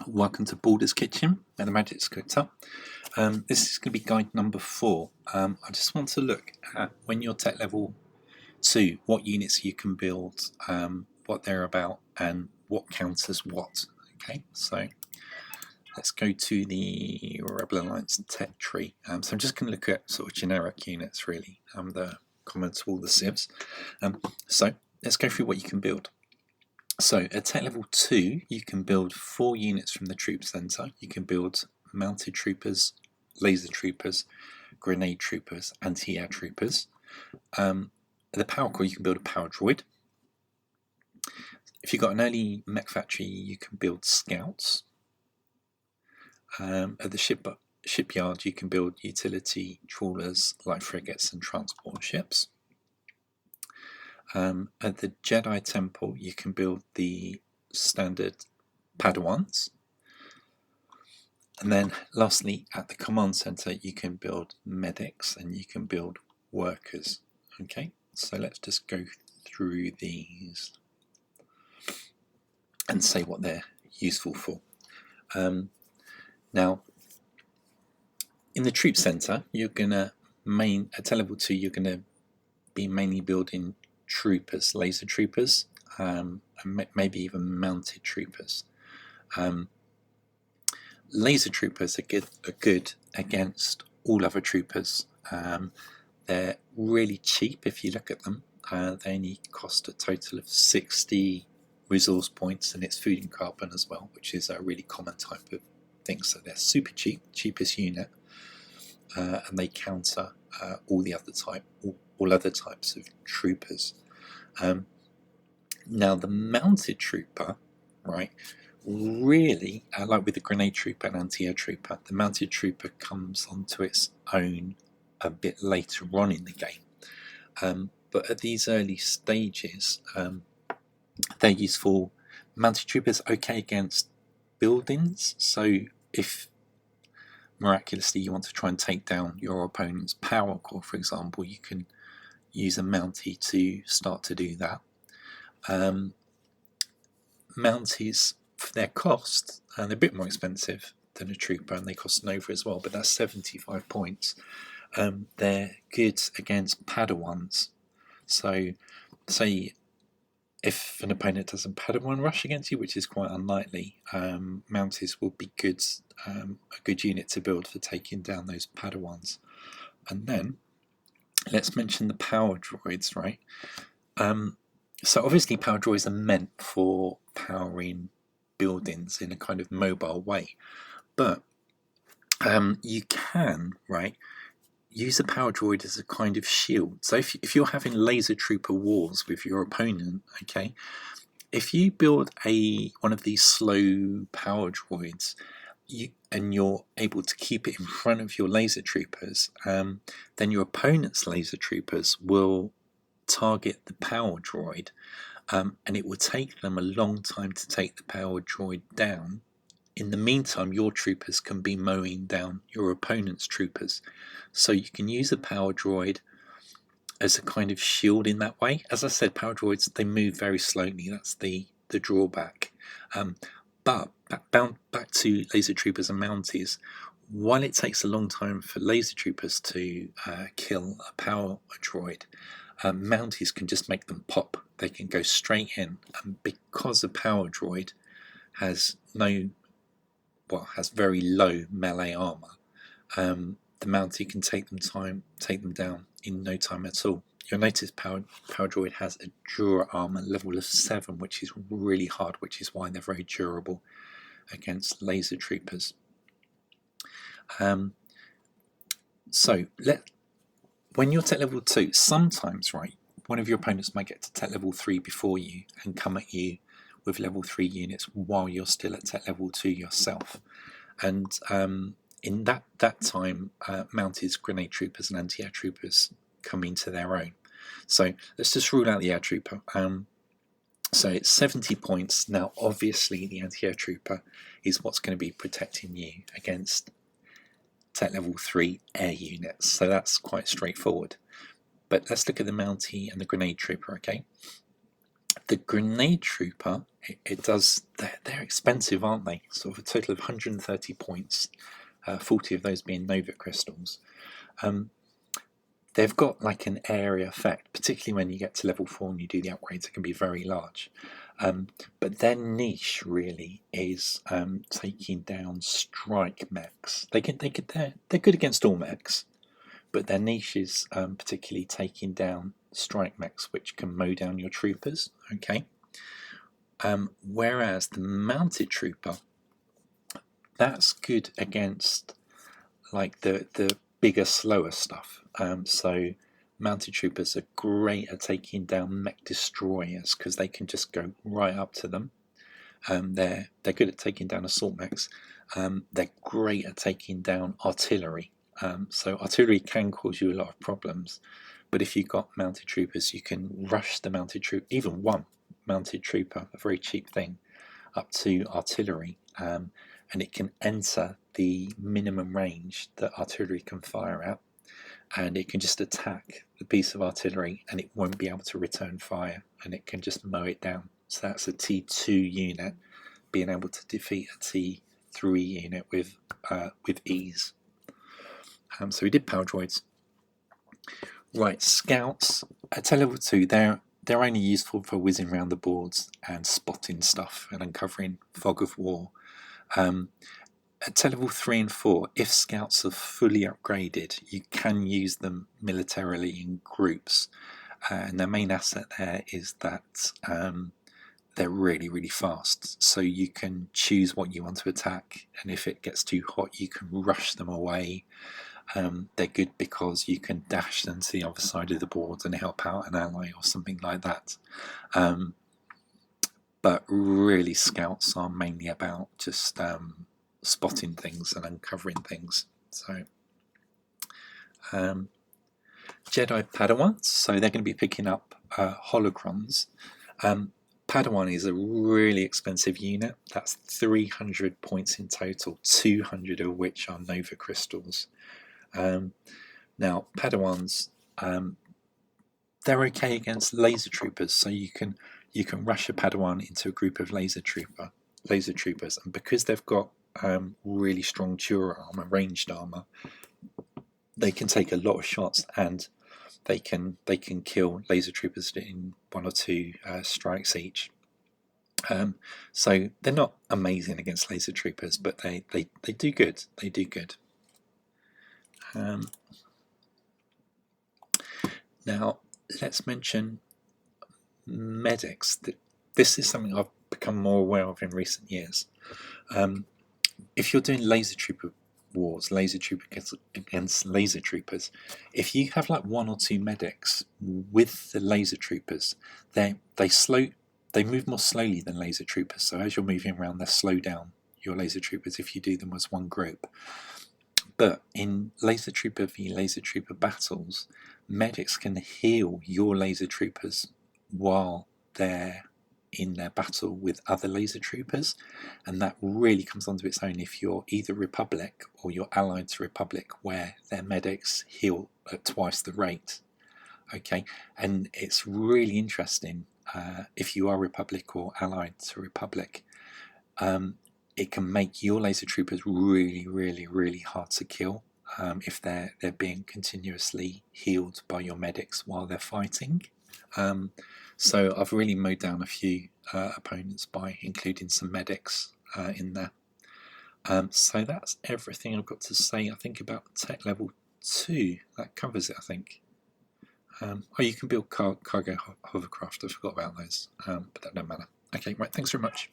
Welcome to Balder's Kitchen, where the magic's cooked up. This is going to be guide number 4. I just want to look at when you're tech level 2, what units you can build, what they're about, and what counts as what. Okay, so let's go to the Rebel Alliance tech tree. So I'm just going to look at sort of generic units, really, the common to all the civs. So let's go through what you can build. So at tech level 2, you can build 4 units from the troop centre. You can build mounted troopers, laser troopers, grenade troopers, anti-air troopers. At the power core, you can build a power droid. If you've got an early mech factory, you can build scouts. At the shipyard, you can build utility trawlers, light frigates, and transport ships. At the Jedi temple, you can build the standard padawans. And then lastly, at the command center, you can build medics and you can build workers. Okay, so let's just go through these and say what they're useful for. Now, in the troop center, you're gonna at level 2, you're gonna be mainly building troopers, laser troopers, and maybe even mounted troopers. Laser troopers are good against all other troopers. They're really cheap if you look at them. They only cost a total of 60 resource points, and it's food and carbon as well, which is a really common type of thing. So they're super cheap, cheapest unit, and they counter all other types of troopers. Now the mounted trooper, right, really, like with the grenade trooper and anti-air trooper, the mounted trooper comes onto its own a bit later on in the game. But at these early stages, they're useful. Mounted troopers okay against buildings, so if miraculously you want to try and take down your opponent's power core, for example, you can use a Mountie to start to do that. Mounties, for their cost, they're a bit more expensive than a trooper, and they cost an over as well, but that's 75 points. They're good against padawans. So say if an opponent does a padawan rush against you, which is quite unlikely, Mounties will be good, a good unit to build for taking down those padawans. And then let's mention the power droids, right? So obviously power droids are meant for powering buildings in a kind of mobile way, but you can, right, use a power droid as a kind of shield. So if you're having laser trooper wars with your opponent, okay, if you build one of these slow power droids, and you're able to keep it in front of your laser troopers, then your opponent's laser troopers will target the power droid, and it will take them a long time to take the power droid down. In the meantime, your troopers can be mowing down your opponent's troopers. So you can use a power droid as a kind of shield in that way. As I said, power droids, they move very slowly. That's the drawback. But back to laser troopers and mounties, while it takes a long time for laser troopers to kill a power droid, mounties can just make them pop. They can go straight in, and because a power droid has very low melee armor, the Mountie can take them down in no time at all. You'll notice power droid has a Dura armor level of 7, which is really hard, which is why they're very durable against laser troopers. So when you're tech level 2, sometimes, right, one of your opponents might get to tech level 3 before you and come at you with level 3 units while you're still at tech level 2 yourself. And in that time, mounted grenade troopers and anti-air troopers come into their own. So let's just rule out the air trooper. So it's 70 points. Now, obviously, the anti-air trooper is what's going to be protecting you against tech level 3 air units. So that's quite straightforward. But let's look at the Mountie and the grenade trooper, okay? The grenade trooper it does. They're expensive, aren't they? Sort of a total of 130 points, 40 of those being Nova crystals. They've got like an area effect, particularly when you get to level 4 and you do the upgrades. It can be very large. But their niche really is taking down strike mechs. They're good against all mechs, but their niche is particularly taking down strike mechs, which can mow down your troopers. Okay. Whereas the mounted trooper, that's good against like the bigger, slower stuff. So mounted troopers are great at taking down mech destroyers because they can just go right up to them. They're good at taking down assault mechs. They're great at taking down artillery. So artillery can cause you a lot of problems, but if you've got mounted troopers, you can rush the mounted troop, even one mounted trooper, a very cheap thing, up to artillery, and it can enter the minimum range that artillery can fire at, and it can just attack the piece of artillery and it won't be able to return fire, and it can just mow it down. So that's a T2 unit being able to defeat a T3 unit with ease. So we did power droids. Right, scouts at level 2, they're only useful for whizzing around the boards and spotting stuff and uncovering fog of war. At level 3 and 4, if scouts are fully upgraded, you can use them militarily in groups, and their main asset there is that they're really, really fast. So you can choose what you want to attack, and if it gets too hot, you can rush them away. They're good because you can dash them to the other side of the board and help out an ally or something like that. But really, scouts are mainly about just spotting things and uncovering things. So Jedi padawans, so they're going to be picking up holocrons. Padawan is a really expensive unit. That's 300 points in total, 200 of which are Nova crystals. Now Padawans, they're okay against laser troopers, so you can rush a Padawan into a group of laser troopers, and because they've got really strong Tura armor, ranged armor, they can take a lot of shots, and they can kill laser troopers in 1 or 2 strikes each. So they're not amazing against laser troopers, but they do good. They do good. Now let's mention medics. This is something I've become more aware of in recent years. If you're doing laser trooper wars, laser trooper against laser troopers, if you have like 1 or 2 medics with the laser troopers, they move more slowly than laser troopers. So as you're moving around, they slow down your laser troopers if you do them as one group. But in laser trooper v laser trooper battles, medics can heal your laser troopers while they're in their battle with other laser troopers, and that really comes onto its own if you're either Republic or you're allied to Republic, where their medics heal at twice the rate. Okay, and it's really interesting if you are Republic or allied to Republic. It can make your laser troopers really, really, really hard to kill if they're being continuously healed by your medics while they're fighting. So I've really mowed down a few opponents by including some medics in there. So that's everything I've got to say, I think, about tech level 2. That covers it, I think. You can build cargo hovercraft. I forgot about those, but that don't matter. Okay, right, thanks very much.